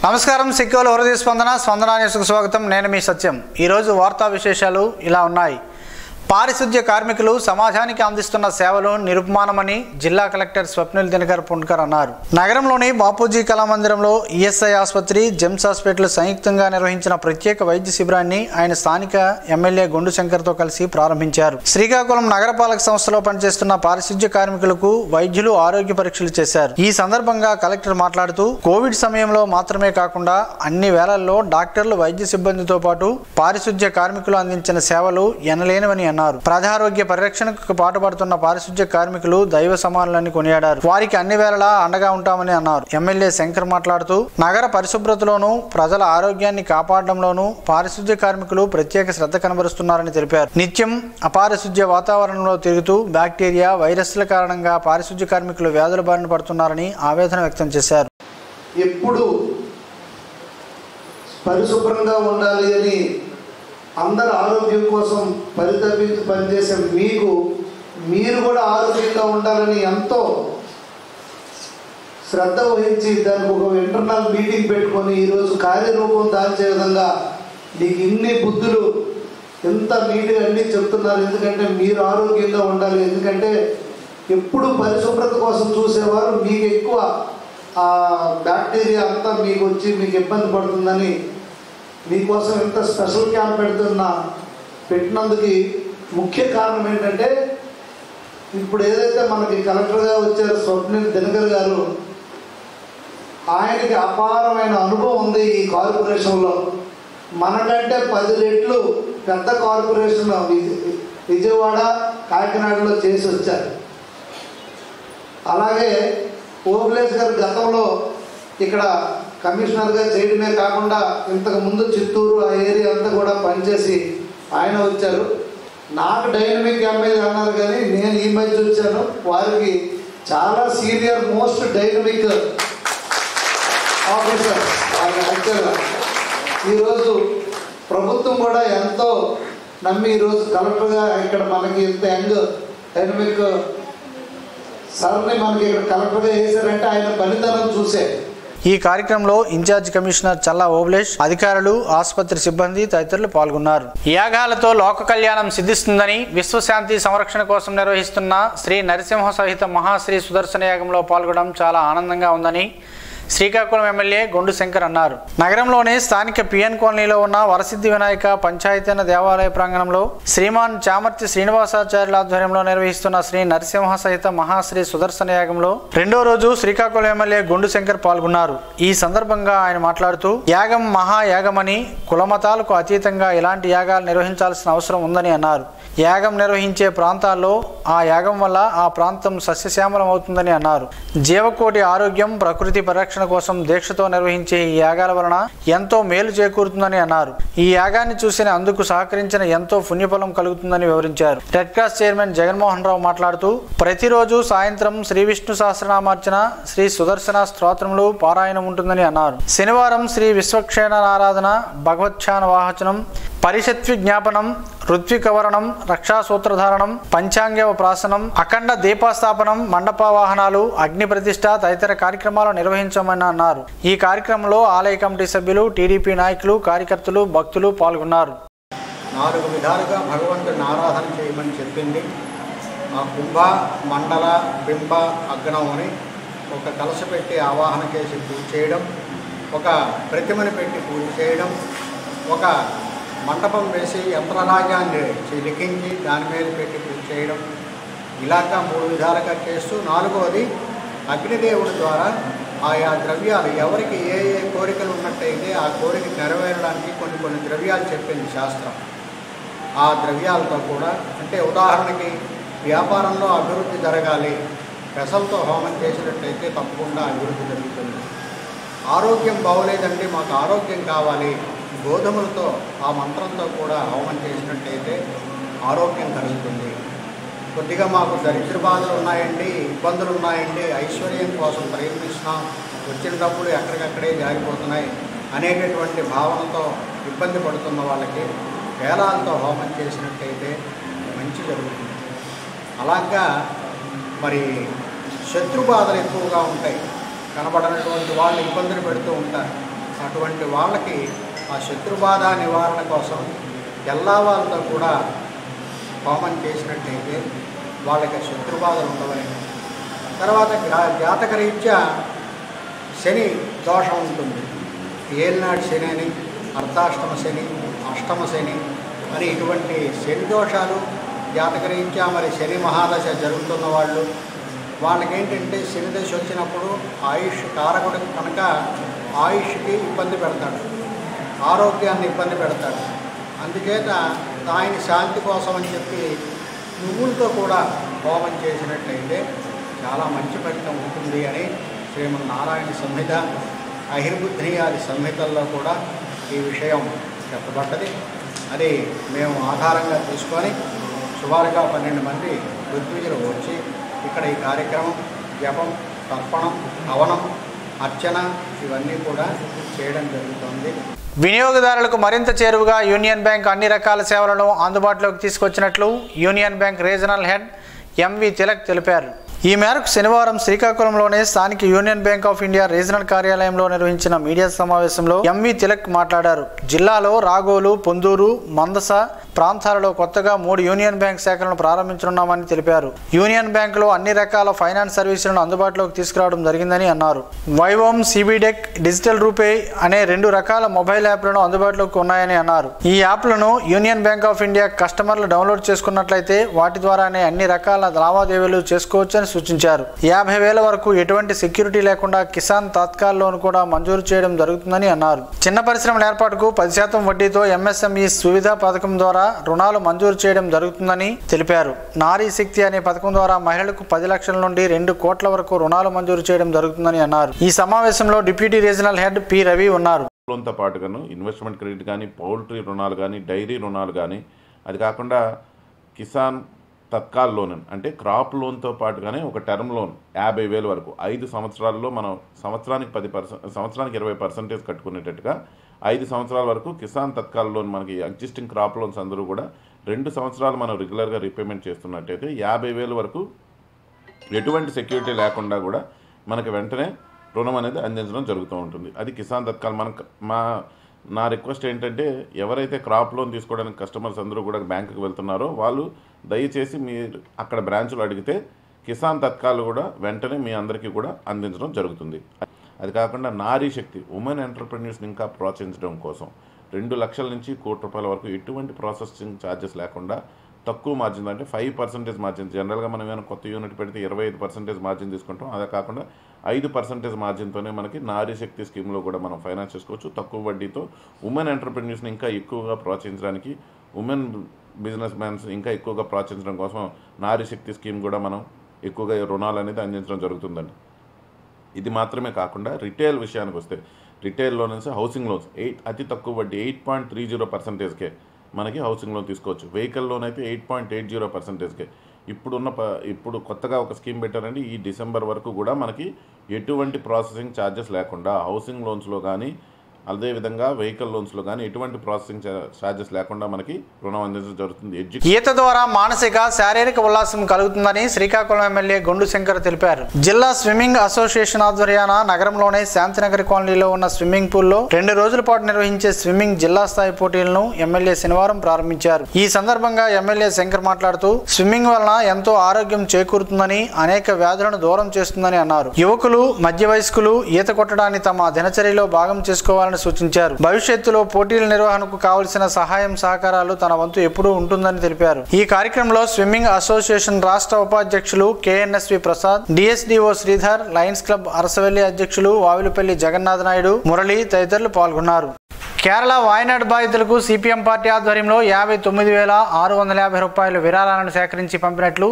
నమస్కారం సిక్కోలు హృదయ స్పందన న్యూస్కు స్వాగతం. నేను మీ సత్యం. ఈరోజు వార్తా విశేషాలు ఇలా ఉన్నాయి. పారిశుద్ధ్య కార్మికులు సమాజానికి అందిస్తున్న సేవలు నిరుపమానమని జిల్లా కలెక్టర్ స్వప్నిల్ దినకర్ పుండ్కర్ అన్నారు. నగరంలోని బాపూజీ కళామందిరంలో ఈఎస్ఐ ఆసుపత్రి, జెమ్స్ హాస్పిటల్ సంయుక్తంగా నిర్వహించిన ప్రత్యేక వైద్య శిబిరాన్ని ఆయన స్థానిక ఎమ్మెల్యే గొండు శంకర్తో కలిసి ప్రారంభించారు. శ్రీకాకుళం నగరపాలక సంస్థలో పనిచేస్తున్న పారిశుద్ధ్య కార్మికులకు వైద్యులు ఆరోగ్య పరీక్షలు చేశారు. ఈ సందర్భంగా కలెక్టర్ మాట్లాడుతూ కోవిడ్ సమయంలో మాత్రమే కాకుండా అన్ని వేళల్లో డాక్టర్లు, వైద్య సిబ్బందితో పాటు పారిశుద్ధ్య కార్మికులు అందించిన సేవలు ఎనలేనివని అన్నారు. ప్రజారోగ్య పరిరక్షణకు పాటుపడుతున్న పారిశుద్ధ్య కార్మికులు దైవ సమానులని కొనియాడారు. వారికి అన్ని వేళలా అండగా ఉంటామని అన్నారు. ఎమ్మెల్యే శంకర్ మాట్లాడుతూ నగర పరిశుభ్రతలోనూ ప్రజల ఆరోగ్యాన్ని కాపాడడంలోనూ పారిశుద్ధ్య కార్మికులు ప్రత్యేక శ్రద్ధ కనబరుస్తున్నారని తెలిపారు. నిత్యం అపారిశుద్ధ్య వాతావరణంలో తిరుగుతూ బ్యాక్టీరియా, వైరస్ల కారణంగా పారిశుద్ధ్య కార్మికులు వ్యాధుల బారిన పడుతున్నారని ఆవేదన వ్యక్తం చేశారు. ఎప్పుడు పరిశుభ్రంగా ఉండాలి అని అందరి ఆరోగ్యం కోసం పరితపించి పనిచేసే మీరు కూడా ఆరోగ్యంగా ఉండాలని ఎంతో శ్రద్ధ వహించి దానికి ఒక ఇంటర్నల్ మీటింగ్ పెట్టుకొని ఈరోజు కార్యరూపం దాల్చే విధంగా మీకు ఇన్ని బుద్ధులు ఎంత నీట్గా అన్నీ చెప్తున్నారు. ఎందుకంటే మీరు ఆరోగ్యంగా ఉండాలి. ఎందుకంటే ఎప్పుడు పరిశుభ్రత కోసం చూసేవారు మీకు ఎక్కువ బ్యాక్టీరియా అంతా మీకు వచ్చి మీకు ఇబ్బంది పడుతుందని మీకోసం ఎంత స్పెషల్ క్యాంప్ పెట్టినందుకు ముఖ్య కారణం ఏంటంటే ఇప్పుడు ఏదైతే మనకి కలెక్టర్గా వచ్చారో స్వప్నిల్ దినకర్ గారు, ఆయనకి అపారమైన అనుభవం ఉంది ఈ కార్పొరేషన్లో. మనకంటే 10 రెట్లు పెద్ద కార్పొరేషన్ విజయవాడ, కాకినాడలో చేసి వచ్చారు. అలాగే ఓబులేష్ గారు గతంలో ఇక్కడ కమిషనర్గా చేయడమే కాకుండా ఇంతకు ముందు చిత్తూరు ఆ ఏరియా అంతా కూడా పనిచేసి ఆయన వచ్చారు. నాకు డైనమిక్ ఎమ్మెల్యే అన్నారు కానీ నేను ఈ మధ్య వచ్చాను. వారికి చాలా సీనియర్ మోస్ట్ డైనమిక్ ఆఫీసర్. యాక్చువల్గా ఈరోజు ప్రభుత్వం కూడా ఎంతో నమ్మి ఈరోజు కలెక్టర్గా ఇక్కడ మనకి ఇంత యంగ్ డైనమిక్ సార్ని మనకి ఇక్కడ కలెక్టర్గా వేశారంటే ఆయన పనితనం చూసే. ఈ కార్యక్రమంలో ఇన్ఛార్జ్ కమిషనర్ చల్లా ఓబులేష్, అధికారులు, ఆసుపత్రి సిబ్బంది తదితరులు పాల్గొన్నారు. యాగాలతో లోక కళ్యాణం సిద్ధిస్తుందని విశ్వశాంతి సంరక్షణ కోసం నిర్వహిస్తున్న శ్రీ నరసింహ సహిత మహాశ్రీ సుదర్శన యాగంలో పాల్గొనడం చాలా ఆనందంగా ఉందని శ్రీకాకుళం ఎమ్మెల్యే గొండు శంకర్ అన్నారు. నగరంలోని స్థానిక పిఎన్ కాలనీలో ఉన్న వరసిద్ధి వినాయక పంచాయతీన దేవాలయ ప్రాంగణంలో శ్రీమాన్ చామర్తి శ్రీనివాసాచార్యుల ఆధ్వర్యంలో నిర్వహిస్తున్న శ్రీ నరసింహ సహిత మహాశ్రీ సుదర్శన యాగంలో 2వ రోజు శ్రీకాకుళం ఎమ్మెల్యే గొండు శంకర్ పాల్గొన్నారు. ఈ సందర్భంగా ఆయన మాట్లాడుతూ యాగం మహాయాగమని, కులమతాలకు అతీతంగా ఇలాంటి యాగాలు నిర్వహించాల్సిన అవసరం ఉందని అన్నారు. యాగం నిర్వహించే ప్రాంతాల్లో ఆ యాగం వల్ల ఆ ప్రాంతం సస్యశ్యామలం అవుతుందని అన్నారు. జీవకోటి ఆరోగ్యం, ప్రకృతి పరిరక్షణ కోసం దీక్షతో నిర్వహించే ఈ యాగాల వలన ఎంతో మేలు చేకూరుతుందని అన్నారు. ఈ యాగాన్ని చూసిన అందుకు సహకరించిన ఎంతో పుణ్యఫలం కలుగుతుందని వివరించారు. Red cross chairman Jaganmohan Rao మాట్లాడుతూ ప్రతిరోజు సాయంత్రం శ్రీ విష్ణు సహస్రనామార్చన, శ్రీ సుదర్శన స్తోత్రములు పారాయణం ఉంటుందని అన్నారు. శనివారం శ్రీ విశ్వక్షేణారాధన, భగవత్ధ్యాన వాహచనం, పరిషత్వి జ్ఞాపనం, ఋత్వికవరణం, రక్షాసూత్రధారణం, పంచాంగ ప్రాసనం, అఖండ దీపాస్థాపనం, మండపవాహనాలు, అగ్ని ప్రతిష్ట తదితర కార్యక్రమాలు నిర్వహించమని అన్నారు. ఈ కార్యక్రమంలో ఆలయ కమిటీ సభ్యులు, టీడీపీ నాయకులు, కార్యకర్తలు, భక్తులు పాల్గొన్నారు. 4 విధాలుగా భగవంతుడిని ఆరాధన చేయమని చెప్పింది. ఆ కుంభ, మండల, బింబ, అగ్నం అని ఒక కలశ పెట్టి ఆవాహన చేసి పూజ చేయడం, ఒక ప్రతిమని పెట్టి పూజ చేయడం, ఒక మంటపం వేసి యంత్రరాజ్యాన్ని లిఖించి దాని మీద పెట్టి పూజ చేయడం, ఇలాగా 3 విధాలుగా చేస్తూ 4వది అగ్నిదేవుడి ద్వారా ఆయా ద్రవ్యాలు ఎవరికి ఏ కోరికలు ఉన్నట్టయితే ఆ కోరిక నెరవేరడానికి కొన్ని ద్రవ్యాలు చెప్పింది శాస్త్రం. ఆ ద్రవ్యాలతో కూడా, అంటే ఉదాహరణకి వ్యాపారంలో అభివృద్ధి జరగాలి, పెసలతో హోమం చేసినట్టయితే తప్పకుండా అభివృద్ధి జరుగుతుంది. ఆరోగ్యం బాగోలేదంటే మాకు ఆరోగ్యం కావాలి, గోధుమలతో ఆ మంత్రంతో కూడా హోమం చేసినట్టయితే ఆరోగ్యం కలుగుతుంది. కొద్దిగా మాకు దరిద్ర బాధలు ఉన్నాయండి, ఇబ్బందులు ఉన్నాయండి, ఐశ్వర్యం కోసం ప్రయత్నిస్తున్నాం, వచ్చిన డబ్బులు ఎక్కడికక్కడే జారిపోతున్నాయి అనేటటువంటి భావనతో ఇబ్బంది పడుతున్న వాళ్ళకి వేలాలతో హోమం చేసినట్టయితే మంచి జరుగుతుంది. అలాగా మరి శత్రు బాధలు ఎక్కువగా ఉంటాయి, కనబడనటువంటి వాళ్ళు ఇబ్బందులు పెడుతూ ఉంటారు. ఆ అటువంటి వాళ్ళకి ఆ శత్రుబాధ నివారణ కోసం ఎల్లా వాళ్ళతో కూడా హోమం చేసినట్టయితే వాళ్ళకి శత్రుబాధలు ఉండవని. తర్వాత జాతకరీత్యా శని దోషం ఉంటుంది. ఏలినాటి శని అని, అర్ధాష్టమ శని, అష్టమ శని అని ఇటువంటి శని దోషాలు జాతకరీత్యా మరి శని మహాదశ జరుగుతున్న వాళ్ళకేంటంటే శని దశ వచ్చినప్పుడు ఆయుష్ కారకుడు కనుక ఆయుష్కి ఇబ్బంది పెడతాడు, ఆరోగ్యాన్ని ఇబ్బంది పెడతాడు. అందుచేత ఆయన శాంతి కోసం అని చెప్పి నువ్వులతో కూడా హోమం చేసినట్లయితే చాలా మంచి ఫలితం ఉంటుంది అని శ్రీమన్నారాయణ సంహిత, అహిర్బుద్ధి ఆది సంహితల్లో కూడా ఈ విషయం చెప్పబడ్డది. అది మేము ఆధారంగా తీసుకొని సుమారుగా 12 మంది ఋత్విజులు వచ్చి ఇక్కడ ఈ కార్యక్రమం జపం, తర్పణం, హవనం, అర్చన ఇవన్నీ కూడా చేయడం జరుగుతుంది. వినియోగదారులకు మరింత చేరువగా యూనియన్ బ్యాంక్ అన్ని రకాల సేవలను అందుబాటులోకి తీసుకొచ్చినట్లు union bank regional head MV Tilak తెలిపారు. ఈ మేరకు శనివారం శ్రీకాకుళంలోని స్థానిక union bank of India regional కార్యాలయంలో నిర్వహించిన మీడియా సమావేశంలో ఎంవి తిలక్ మాట్లాడారు. జిల్లాలో రాగోలు, పొందూరు, మందస ప్రాంతాలలో కొత్తగా 3 యూనియన్ బ్యాంక్ శాఖలను ప్రారంభించనున్నామని తెలిపారు. యూనియన్ బ్యాంకులో అన్ని రకాల ఫైనాన్స్ సర్వీసులను అందుబాటులోకి తీసుకురావడం జరిగిందని అన్నారు. వైవోమ్, సిబిడెక్, డిజిటల్ రూపే అనే 2 రకాల మొబైల్ యాప్లను అందుబాటులోకి ఉన్నాయని అన్నారు. ఈ యాప్లను యూనియన్ బ్యాంక్ ఆఫ్ ఇండియా కస్టమర్లు డౌన్లోడ్ చేసుకున్నట్లయితే వాటి ద్వారానే అన్ని రకాల లావాదేవీలు చేసుకోవచ్చని సూచించారు. 50,000 వరకు ఎటువంటి సెక్యూరిటీ లేకుండా కిసాన్ తత్కాల్ లోన్ కూడా మంజూరు చేయడం జరుగుతుందని అన్నారు. చిన్న పరిశ్రమల ఏర్పాటుకు 10% వడ్డీతో ఎంఎస్ఎంఈ సువిధ పథకం ద్వారా రుణాలు మంజూరు చేయడం జరుగుతుందని తెలిపారు. నారీ శక్తి అనే పథకం ద్వారా మహిళలకు 10 లక్షల నుండి 2 కోట్ల వరకు రుణాలు మంజూరు చేయడం జరుగుతుందని అన్నారు. ఈ సమావేశంలో deputy regional head P Ravi ఉన్నారు. లోన్తో పాటుగాను ఇన్వెస్ట్మెంట్ క్రెడిట్ కానీ, పౌల్ట్రీ రుణాలు కానీ, డైరీ రుణాలు కానీ, అది కాకుండా కిసాన్ తత్కాల్ లోన్ అంటే క్రాప్ లోన్తో పాటుగానే ఒక టర్మ్ లోన్ 50,000 వరకు 5 సంవత్సరాల్లో మనం సంవత్సరానికి 20% కట్టుకునేటట్టుగా 5 సంవత్సరాల వరకు కిసాన్ తత్కాల్ లోన్ మనకి ఎగ్జిస్టింగ్ క్రాప్ లోన్స్ అందరూ కూడా 2 సంవత్సరాలు మనం రెగ్యులర్గా రీపేమెంట్ చేస్తున్నట్టయితే 50,000 వరకు ఎటువంటి సెక్యూరిటీ లేకుండా కూడా మనకి వెంటనే రుణం అనేది అందించడం జరుగుతూ ఉంటుంది. అది కిసాన్ తత్కాల్. నా రిక్వెస్ట్ ఏంటంటే ఎవరైతే క్రాప్ లోన్ తీసుకోవడానికి కస్టమర్స్ అందరూ కూడా బ్యాంకుకి వెళ్తున్నారో వాళ్ళు దయచేసి మీరు అక్కడ బ్రాంచ్లో అడిగితే కిసాన్ తత్కాల్ కూడా వెంటనే మీ అందరికీ కూడా అందించడం జరుగుతుంది. అది కాకుండా నారీ శక్తి ఉమెన్ ఎంటర్ప్రెన్యూర్స్ని ఇంకా ప్రోత్సహించడం కోసం 2 లక్షల నుంచి 1 కోటి రూపాయల వరకు ఎటువంటి ప్రాసెసింగ్ ఛార్జెస్ లేకుండా తక్కువ మార్జిన్ అంటే 5% మార్జిన్. జనరల్గా మనం ఏమైనా కొత్త యూనిట్ పెడితే 25% మార్జిన్ తీసుకుంటాం. అదే కాకుండా 5% మార్జిన్తోనే మనకి నారీ శక్తి స్కీమ్లో కూడా మనం ఫైనాన్స్ చేసుకోవచ్చు. తక్కువ వడ్డీతో ఉమెన్ ఎంటర్ప్రెన్యూర్స్ని ఇంకా ఎక్కువగా ప్రోత్సహించడానికి, ఉమెన్ బిజినెస్ మ్యాన్స్ ఇంకా ఎక్కువగా ప్రోత్సహించడం కోసం నారీ శక్తి స్కీమ్ కూడా మనం ఎక్కువగా రుణాలు అనేది అందించడం జరుగుతుందండి. ఇది మాత్రమే కాకుండా రిటైల్ విషయానికి వస్తే రిటైల్ లోన్స్, హౌసింగ్ లోన్స్ అతి తక్కువ వడ్డీ 8.30%కే మనకి హౌసింగ్ లోన్ తీసుకోవచ్చు. వెహికల్ లోన్ అయితే 8.80%కే. ఇప్పుడు కొత్తగా ఒక స్కీమ్ పెట్టారండి. ఈ డిసెంబర్ వరకు కూడా మనకి ఎటువంటి ప్రాసెసింగ్ ఛార్జెస్ లేకుండా హౌసింగ్ లోన్స్లో కానీ అదేవిధంగా వెహికల్ లోన్స్లో కానీ ఎటువంటి ప్రాసెసింగ్ ఛార్జెస్ లేకుండా మనకి రుణం అందించడం జరుగుతుంది. ఈత ద్వారా మానసిక, శారీరక ఉల్లాసం కలుగుతుందని శ్రీకాకుళం ఎమ్మెల్యే గొండు శంకర్ తెలిపారు. జిల్లా స్విమ్మింగ్ అసోసియేషన్ ఆధ్వర్యాన నగరంలోని శాంతినగర్ కాలనీలో ఉన్న స్విమ్మింగ్ పూల్లో 2 రోజుల పాటు నిర్వహించే స్విమ్మింగ్ జిల్లా స్థాయి పోటీలను ఎమ్మెల్యే శనివారం ప్రారంభించారు. ఈ సందర్భంగా ఎమ్మెల్యే శంకర్ మాట్లాడుతూ స్విమ్మింగ్ వలన ఎంతో ఆరోగ్యం చేకూరుతుందని, అనేక వ్యాధులను దూరం చేస్తుందని అన్నారు. యువకులు, మధ్య వయస్కులు ఈత కొట్టడాన్ని తమ దినచర్యలో భాగం చేసుకోవాలని సూచించారు. భవిష్యత్తులో పోటీల నిర్వహణకు కావలసిన సహాయం సహకారాలు తన వంతు ఎప్పుడూ ఉంటుందని తెలిపారు. ఈ కార్యక్రమంలో స్విమ్మింగ్ అసోసియేషన్ రాష్ట్ర ఉపాధ్యక్షులు KNSV Prasad, DSDO Sridhar, lions club Arasavalli అధ్యక్షులు వావిలపల్లి జగన్నాథ్ నాయుడు, మురళి తదితరులు పాల్గొన్నారు. కేరళ వాయనాడ్ బాధితులకు సిపిఎం పార్టీ ఆధ్వర్యంలో 59,650 రూపాయల విరాళాలను సేకరించి పంపినట్లు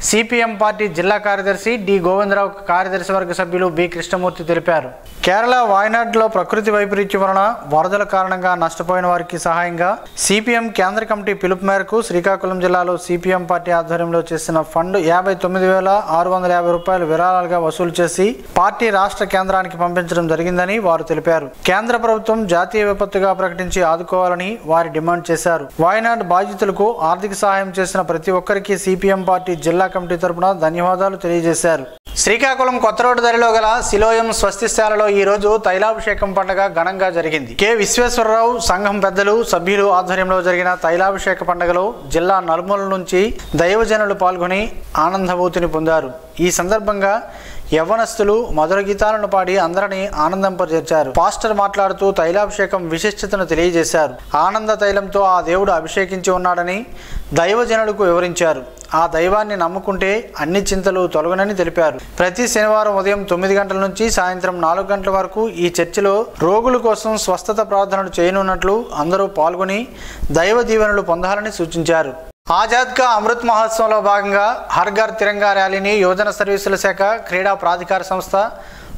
సిపిఎం పార్టీ జిల్లా కార్యదర్శి డి గోవిందరావు, కార్యదర్శి వర్గ సభ్యులు బి కృష్ణమూర్తి తెలిపారు. కేరళ వాయనాడ్లో ప్రకృతి వైపరీత్యం వలన వరదల కారణంగా నష్టపోయిన వారికి సహాయంగా సిపిఎం కేంద్ర కమిటీ పిలుపు మేరకు శ్రీకాకుళం జిల్లాలో సిపిఎం పార్టీ ఆధ్వర్యంలో చేసిన ఫండ్ 59,650 రూపాయలు విరాళాలుగా వసూలు చేసి పార్టీ రాష్ట్ర కేంద్రానికి పంపించడం జరిగిందని వారు తెలిపారు. కేంద్ర ప్రభుత్వం జాతీయ విపత్తుగా ప్రకటించి ఆదుకోవాలని వారు డిమాండ్ చేశారు. వాయనాడ్ బాధితులకు ఆర్థిక సహాయం చేసిన ప్రతి ఒక్కరికి సిపిఎం పార్టీ జిల్లా కమిటీ తరపున ధన్యవాదాలు తెలియజేశారు. శ్రీకాకుళం కొత్త రోడ్డు దారిలో గల శిలోయం స్వస్తిశాలలో ఈ రోజు తైలాభిషేకం పండుగ ఘనంగా జరిగింది. కె విశ్వేశ్వరరావు సంఘం పెద్దలు సభ్యులు ఆధ్వర్యంలో జరిగిన తైలాభిషేక పండుగలో జిల్లా నలుమూలల నుంచి దైవజనులు పాల్గొని ఆనందభూతిని పొందారు. ఈ సందర్భంగా యవ్వనస్తులు మధుర గీతాలను పాడి అందరినీ ఆనందింపజేర్చారు. పాస్టర్ మాట్లాడుతూ తైలాభిషేకం విశిష్టతను తెలియజేశారు. ఆనంద తైలంతో ఆ దేవుడు అభిషేకించి ఉన్నాడని దైవజనులకు వివరించారు. ఆ దైవాన్ని నమ్ముకుంటే అన్ని చింతలు తొలగనని తెలిపారు. ప్రతి శనివారం ఉదయం 9 గంటల నుంచి సాయంత్రం 4 గంటల వరకు ఈ చర్చిలో రోగుల కోసం స్వస్థత ప్రార్థనలు చేయనున్నట్లు అందరూ పాల్గొని దైవ దీవెనలు పొందాలని సూచించారు. ఆజాద్ కా అమృత్ మహోత్సవంలో భాగంగా హర్ ఘర్ తిరంగా ర్యాలీని యువజన సర్వీసుల శాఖ, క్రీడా ప్రాధికార సంస్థ,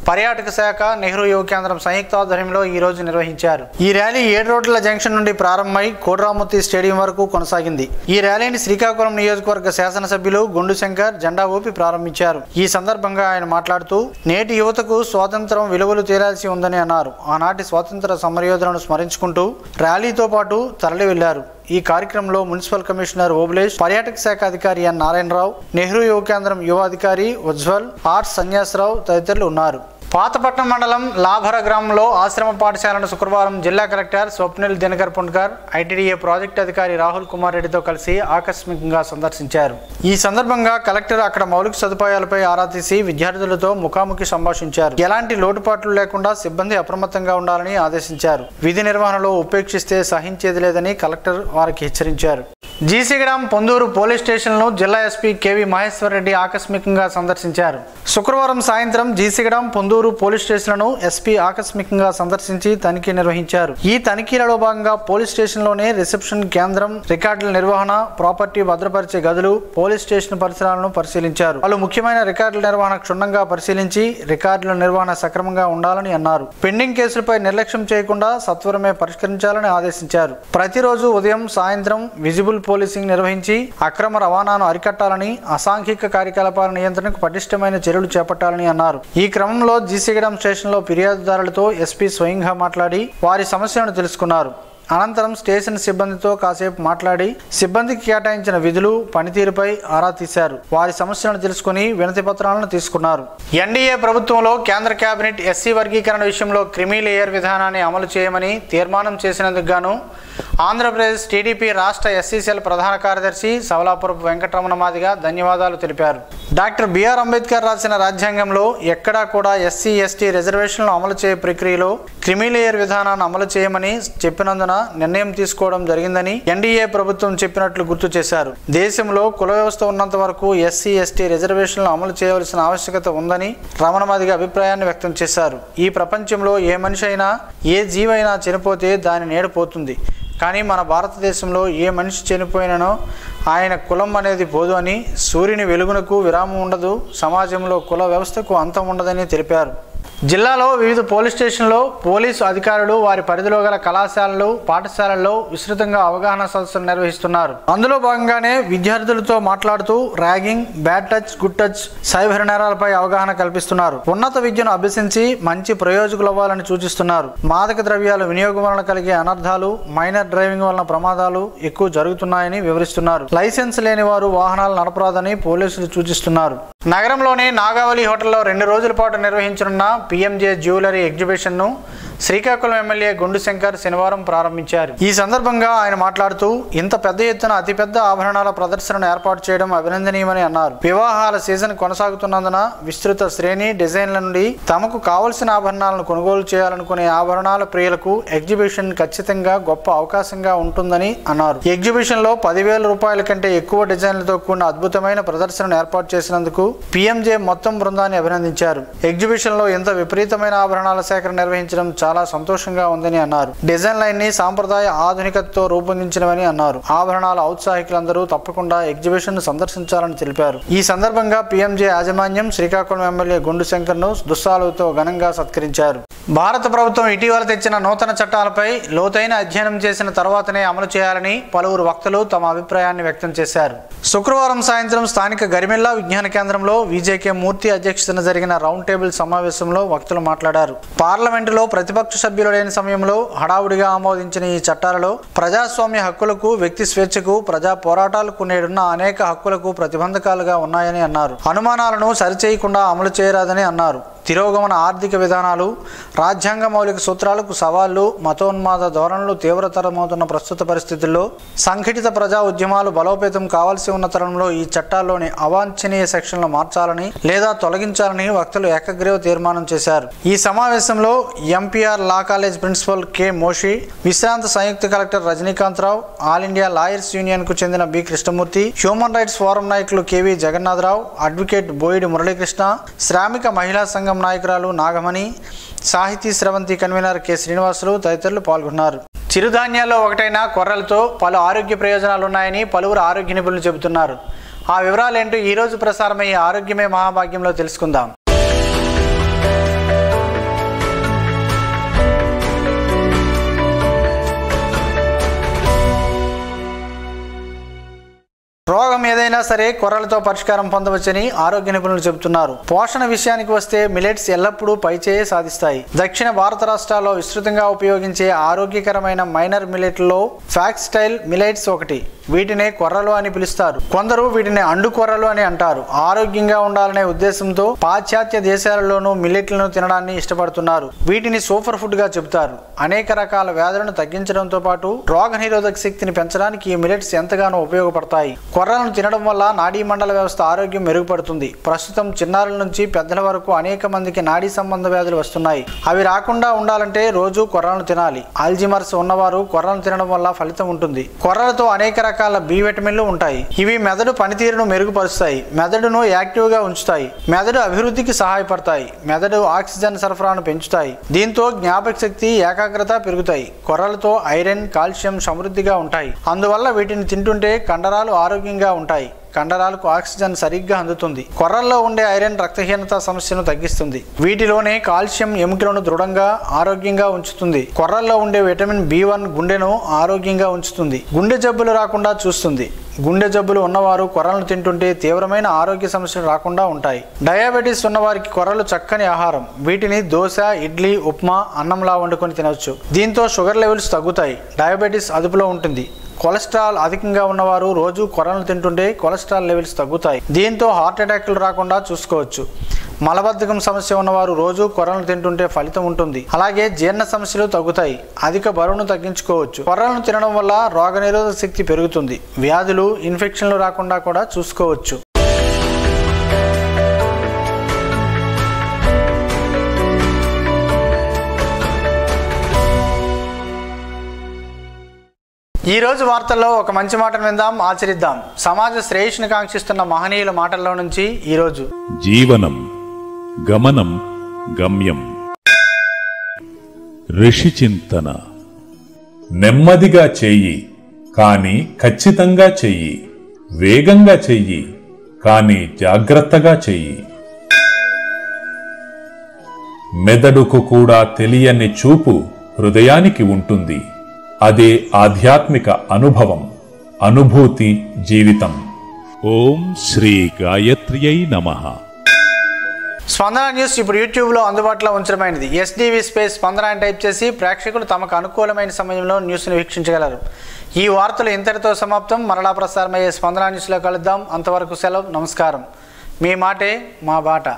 పర్యాటక శాఖ, నెహ్రూ యువ కేంద్రం సంయుక్త ఆధ్వర్యంలో ఈ రోజు నిర్వహించారు. ఈ ర్యాలీ 7 రోడ్ల జంక్షన్ నుండి ప్రారంభమై కోడ్రామూర్తి స్టేడియం వరకు కొనసాగింది. ఈ ర్యాలీని శ్రీకాకుళం నియోజకవర్గ శాసనసభ్యులు గుండు శంకర్ జెండా ఊపి ప్రారంభించారు. ఈ సందర్భంగా ఆయన మాట్లాడుతూ నేటి యువతకు స్వాతంత్రం విలువలు తేలాల్సి ఉందని అన్నారు. ఆనాటి స్వాతంత్ర సమరయోధులను స్మరించుకుంటూ ర్యాలీతో పాటు తరలి వెళ్లారు. ఈ కార్యక్రమంలో మున్సిపల్ కమిషనర్ ఓబులేష్, పర్యాటక శాఖ అధికారి ఎన్ నారాయణరావు, నెహ్రూ యువ కేంద్రం యువ అధికారి ఉజ్వల్, ఆర్ట్స్ సన్యాసరావు తదితరులు ఉన్నారు. పాతపట్నం మండలం లాభర గ్రామంలో ఆశ్రమ పాఠశాలను శుక్రవారం జిల్లా collector Swapnil Dinakar Pundkar, ITDA project అధికారి రాహుల్ కుమార్ రెడ్డితో కలిసి ఆకస్మికంగా సందర్శించారు. ఈ సందర్భంగా కలెక్టర్ అక్కడ మౌలిక సదుపాయాలపై ఆరా తీసి విద్యార్థులతో ముఖాముఖి సంభాషించారు. ఎలాంటి లోటుపాట్లు లేకుండా సిబ్బంది అప్రమత్తంగా ఉండాలని ఆదేశించారు. విధి నిర్వహణలో ఉపేక్షిస్తే సహించేది లేదని కలెక్టర్ వారికి హెచ్చరించారు. జీసీగడం పొందూరు పోలీస్ స్టేషన్ను జిల్లా ఎస్పీ కేవి మహేశ్వర్ రెడ్డి ఆకస్మికంగా సందర్శించారు. శుక్రవారం సాయంత్రం జీసీగడం పొందూరు పోలీస్ స్టేషన్లను ఎస్పీ ఆకస్మికంగా సందర్శించి తనిఖీ నిర్వహించారు. ఈ తనిఖీలలో భాగంగా పోలీస్ స్టేషన్లోనే రిసెప్షన్ కేంద్రం, రికార్డుల నిర్వహణ, ప్రాపర్టీ భద్రపరిచే గదులు, పోలీస్ స్టేషన్ పరిసరాలను పరిశీలించారు. పలు ముఖ్యమైన రికార్డుల నిర్వహణ క్షుణ్ణంగా పరిశీలించి రికార్డుల నిర్వహణ సక్రమంగా ఉండాలని అన్నారు. పెండింగ్ కేసులపై నిర్లక్ష్యం చేయకుండా సత్వరమే పరిష్కరించాలని ఆదేశించారు. ప్రతిరోజు ఉదయం సాయంత్రం విజిబుల్ పోలీసింగ్ నిర్వహించి అక్రమ రవాణాను అరికట్టాలని, అసాంఘిక కార్యకలాపాల నియంత్రణకు పటిష్టమైన చర్యలు చేపట్టాలని అన్నారు. ఈ క్రమంలో జీసీగడం స్టేషన్లో ఫిర్యాదుదారులతో ఎస్పీ స్వయంగా మాట్లాడి వారి సమస్యలను తెలుసుకున్నారు. అనంతరం స్టేషన్ సిబ్బందితో కాసేపు మాట్లాడి సిబ్బందికి కేటాయించిన విధులు, పనితీరుపై ఆరా తీశారు. వారి సమస్యలను తెలుసుకుని వినతి పత్రాలను తీసుకున్నారు. ఎన్డీఏ ప్రభుత్వంలో కేంద్ర కేబినెట్ ఎస్సీ వర్గీకరణ విషయంలో క్రిమీ లేయర్ విధానాన్ని అమలు చేయమని తీర్మానం చేసినందుకు గాను ఆంధ్రప్రదేశ్ టీడీపీ రాష్ట్ర ఎస్సీ సెల్ ప్రధాన కార్యదర్శి సవలాపురపు వెంకటరమణ మాదిగ ధన్యవాదాలు తెలిపారు. డాక్టర్ బిఆర్ అంబేద్కర్ రాసిన రాజ్యాంగంలో ఎక్కడా కూడా ఎస్సీ ఎస్టీ రిజర్వేషన్లు అమలు చేయ ప్రక్రియలో క్రిమీ లేయర్ విధానాన్ని అమలు చేయమని చెప్పినందున నిర్ణయం తీసుకోవడం జరిగిందని ఎన్డీఏ ప్రభుత్వం చెప్పినట్లు గుర్తు చేశారు. దేశంలో కుల వ్యవస్థ ఉన్నంత వరకు ఎస్సీ ఎస్టీ రిజర్వేషన్లు అమలు చేయవలసిన ఆవశ్యకత ఉందని రమణ మాదిగ అభిప్రాయాన్ని వ్యక్తం చేశారు. ఈ ప్రపంచంలో ఏ మనిషి అయినా, ఏ జీవైనా చనిపోతే దాని నీడ పోతుంది. కానీ మన భారతదేశంలో ఏ మనిషి చనిపోయిననో ఆయన కులం అనేది పోదు అని, సూర్యుని వెలుగునకు విరామం ఉండదు, సమాజంలో కుల వ్యవస్థకు అంతం ఉండదని తెలిపారు. జిల్లాలో వివిధ పోలీస్ స్టేషన్లో పోలీసు అధికారులు వారి పరిధిలో గల కళాశాలలు, పాఠశాలల్లో విస్తృతంగా అవగాహన సదస్సులు నిర్వహిస్తున్నారు. అందులో భాగంగానే విద్యార్థులతో మాట్లాడుతూ ragging, bad touch, good touch, cyber నేరాలపై అవగాహన కల్పిస్తున్నారు. ఉన్నత విద్యను అభ్యసించి మంచి ప్రయోజకులు అవ్వాలని సూచిస్తున్నారు. మాదక ద్రవ్యాల వినియోగం వలన కలిగే అనర్థాలు, మైనర్ డ్రైవింగ్ వలన ప్రమాదాలు ఎక్కువ జరుగుతున్నాయని వివరిస్తున్నారు. లైసెన్స్ లేని వారు వాహనాలు నడపరాదని పోలీసులు సూచిస్తున్నారు. నగరంలోని నాగావళి హోటల్లో 2 రోజుల పాటు నిర్వహించనున్న పీఎంజే జ్యువెలరీ ఎగ్జిబిషన్ను శ్రీకాకుళం ఎమ్మెల్యే గుండు శంకర్ శనివారం ప్రారంభించారు. ఈ సందర్భంగా ఆయన మాట్లాడుతూ ఇంత పెద్ద ఎత్తున అతిపెద్ద ఆభరణాల ప్రదర్శనను ఏర్పాటు చేయడం అభినందనీయమని అన్నారు. వివాహాల సీజన్ కొనసాగుతున్నందున విస్తృత శ్రేణి డిజైన్ల నుండి తమకు కావలసిన ఆభరణాలను కొనుగోలు చేయాలనుకునే ఆభరణాల ప్రియులకు ఎగ్జిబిషన్ ఖచ్చితంగా గొప్ప అవకాశంగా ఉంటుందని అన్నారు. ఎగ్జిబిషన్ లో 10,000 రూపాయల కంటే ఎక్కువ డిజైన్లతో కూడిన అద్భుతమైన ప్రదర్శనను ఏర్పాటు చేసినందుకు పీఎంజే మొత్తం బృందాన్ని అభినందించారు. ఎగ్జిబిషన్ లో ఇంత విపరీతమైన ఆభరణాల సేకరణ నిర్వహించడం చాలా సంతోషంగా ఉందని అన్నారు. డిజైన్ లైన్ ని సాంప్రదాయ ఆధునికతతో రూపొందించినవని అన్నారు. ఆభరణాల ఔత్సాహికులందరూ తప్పకుండా ఎగ్జిబిషన్ సందర్శించాలని తెలిపారు. ఈ సందర్భంగా పీఎంజే యాజమాన్యం శ్రీకాకుళం ఎమ్మెల్యే గుండు శంకర్ ను దుస్సాలుతో ఘనంగా సత్కరించారు. భారత ప్రభుత్వం ఇటీవల తెచ్చిన నూతన చట్టాలపై లోతైన అధ్యయనం చేసిన తర్వాతనే అమలు చేయాలని పలువురు వక్తలు తమ అభిప్రాయాన్ని వ్యక్తం చేశారు. శుక్రవారం సాయంత్రం స్థానిక గరిమెల్లా విజ్ఞాన కేంద్రంలో విజేకే మూర్తి అధ్యక్షతన జరిగిన రౌండ్ టేబుల్ సమావేశంలో వక్తలు మాట్లాడారు. పార్లమెంటులో ప్రతిపక్ష ప్రతిపక్ష సభ్యులు లేని సమయంలో హడావుడిగా ఆమోదించిన ఈ చట్టాలలో ప్రజాస్వామ్య హక్కులకు, వ్యక్తి స్వేచ్ఛకు, ప్రజా పోరాటాలకు నేడున్న అనేక హక్కులకు ప్రతిబంధకాలుగా ఉన్నాయని అన్నారు. అనుమానాలను సరిచేయకుండా అమలు చేయరాదని అన్నారు. తిరోగమన ఆర్థిక విధానాలు, రాజ్యాంగ మౌలిక సూత్రాలకు సవాళ్లు, మతోన్మాద ధోరణులు తీవ్రతరమవుతున్న ప్రస్తుత పరిస్థితుల్లో సంఘటిత ప్రజా ఉద్యమాలు బలోపేతం కావాల్సి ఉన్న తరుణంలో ఈ చట్టాల్లోని అవాంఛనీయ సెక్షన్లు మార్చాలని లేదా తొలగించాలని వక్తలు ఏకగ్రీవ తీర్మానం చేశారు. ఈ సమావేశంలో MPR law college principal K Moshi, విశ్రాంత సంయుక్త collector Rajanikantharao, all India lawyers union కు చెందిన B Krishnamurthy, human rights forum నాయకులు కెవి జగన్నాథరావు, అడ్వకేట్ బోయిడి మురళీకృష్ణ, శ్రామిక మహిళా సంఘం నాయకురాలు నాగమణి, సాహితీ స్రవంతి కన్వీనర్ కె శ్రీనివాసులు తదితరులు పాల్గొన్నారు. చిరుధాన్యాల్లో ఒకటైన కొర్రలతో పలు ఆరోగ్య ప్రయోజనాలు ఉన్నాయని పలువురు ఆరోగ్య నిపుణులు చెబుతున్నారు. ఆ వివరాలేంటో ఈ రోజు ప్రసారమయ్యే ఆరోగ్యమే మహాభాగ్యంలో తెలుసుకుందాం. రోగం ఏదైనా సరే కొర్రలతో పరిష్కారం పొందవచ్చని ఆరోగ్య నిపుణులు చెబుతున్నారు. పోషణ విషయానికి వస్తే మిలెట్స్ ఎల్లప్పుడూ పైచేయే సాధిస్తాయి. దక్షిణ భారత రాష్ట్రాల్లో విస్తృతంగా ఉపయోగించే ఆరోగ్యకరమైన మైనర్ మిలెట్లలో ఫాక్స్టైల్ మిలెట్స్ ఒకటి. వీటినే కొర్రలు అని పిలుస్తారు. కొందరు వీటిని అండు కొర్రలు అని అంటారు. ఆరోగ్యంగా ఉండాలనే ఉద్దేశంతో పాశ్చాత్య దేశాలలోనూ మిల్లెట్లను తినడాన్ని ఇష్టపడుతున్నారు. వీటిని సూపర్ ఫుడ్ గా చెబుతారు. అనేక రకాల వ్యాధులను తగ్గించడంతో పాటు రోగ నిరోధక శక్తిని పెంచడానికి ఈ మిల్లెట్స్ ఎంతగానో ఉపయోగపడతాయి. కొర్రలను తినడం వల్ల నాడీ మండల వ్యవస్థ ఆరోగ్యం మెరుగుపడుతుంది. ప్రస్తుతం చిన్నారుల నుంచి పెద్దల వరకు అనేక మందికి నాడీ సంబంధ వ్యాధులు వస్తున్నాయి. అవి రాకుండా ఉండాలంటే రోజు కొర్రలను తినాలి. ఆల్జిమర్స్ ఉన్నవారు కొర్రలను తినడం వల్ల ఫలితం ఉంటుంది. కొర్రలతో అనేక రకాల బి విటమిన్లు ఉంటాయి. ఇవి మెదడు పనితీరును మెరుగుపరుస్తాయి, మెదడును యాక్టివ్ గా ఉంచుతాయి, మెదడు అభివృద్ధికి సహాయపడతాయి, మెదడు ఆక్సిజన్ సరఫరాను పెంచుతాయి. దీంతో జ్ఞాపక శక్తి, ఏకాగ్రత పెరుగుతాయి. కొర్రలతో ఐరన్, కాల్షియం సమృద్ధిగా ఉంటాయి. అందువల్ల వీటిని తింటుంటే కండరాలు ఆరోగ్యంగా ఉంటాయి. కండరాలకు ఆక్సిజన్ సరిగ్గా అందుతుంది. కొర్రల్లో ఉండే ఐరన్ రక్తహీనత సమస్యను తగ్గిస్తుంది. వీటిలోనే కాల్షియం ఎముకలను దృఢంగా, ఆరోగ్యంగా ఉంచుతుంది. కొర్రల్లో ఉండే విటమిన్ B1 గుండెను ఆరోగ్యంగా ఉంచుతుంది. గుండె జబ్బులు రాకుండా చూస్తుంది. గుండె జబ్బులు ఉన్నవారు కొర్రలను తింటుంటే తీవ్రమైన ఆరోగ్య సమస్యలు రాకుండా ఉంటాయి. డయాబెటీస్ ఉన్నవారికి కొర్రలు చక్కని ఆహారం. వీటిని దోశ, ఇడ్లీ, ఉప్మా, అన్నంలా వండుకొని తినవచ్చు. దీంతో షుగర్ లెవెల్స్ తగ్గుతాయి. డయాబెటీస్ అదుపులో ఉంటుంది. కొలెస్ట్రాల్ అధికంగా ఉన్నవారు రోజు కొర్రలను తింటుంటే కొలెస్ట్రాల్ లెవెల్స్ తగ్గుతాయి. దీంతో హార్ట్ అటాక్లు రాకుండా చూసుకోవచ్చు. మలబద్ధకం సమస్య ఉన్నవారు రోజు కొర్రలను తింటుంటే ఫలితం ఉంటుంది. అలాగే జీర్ణ సమస్యలు తగ్గుతాయి. అధిక బరువును తగ్గించుకోవచ్చు. కొర్రలను తినడం వల్ల రోగనిరోధక శక్తి పెరుగుతుంది. వ్యాధులు, ఇన్ఫెక్షన్లు రాకుండా కూడా చూసుకోవచ్చు. ఈ రోజు వార్తల్లో ఒక మంచి మాటను విందాం, ఆచరిద్దాం. సమాజ శ్రేయస్సును కాంక్షిస్తున్న మహనీయుల మాటల్లో నుంచి ఈరోజు. జీవనం గమనం గమ్యం. ఋషి చింతన. నెమ్మదిగా చెయ్యి కాని ఖచ్చితంగా చెయ్యి, వేగంగా చెయ్యి కాని జాగ్రత్తగా చెయ్యి. మెదడుకు కూడా తెలియని చూపు హృదయానికి ఉంటుంది. అదే ఆధ్యాత్మిక అనుభవం, అనుభూతి, జీవితం. ఓం శ్రీ గాయత్ర్యై నమః. స్పందన న్యూస్ ఇప్పుడు యూట్యూబ్లో అందుబాటులో ఉంచడమైనది. SDV స్పేస్ స్పందన అని టైప్ చేసి ప్రేక్షకులు తమకు అనుకూలమైన సమయంలో న్యూస్ను వీక్షించగలరు. ఈ వార్తలు ఇంతటితో సమాప్తం. మరలా ప్రసారమయ్యే స్పందన న్యూస్లో కలుద్దాం. అంతవరకు సెలవు. నమస్కారం. మీ మాటే మా బాట.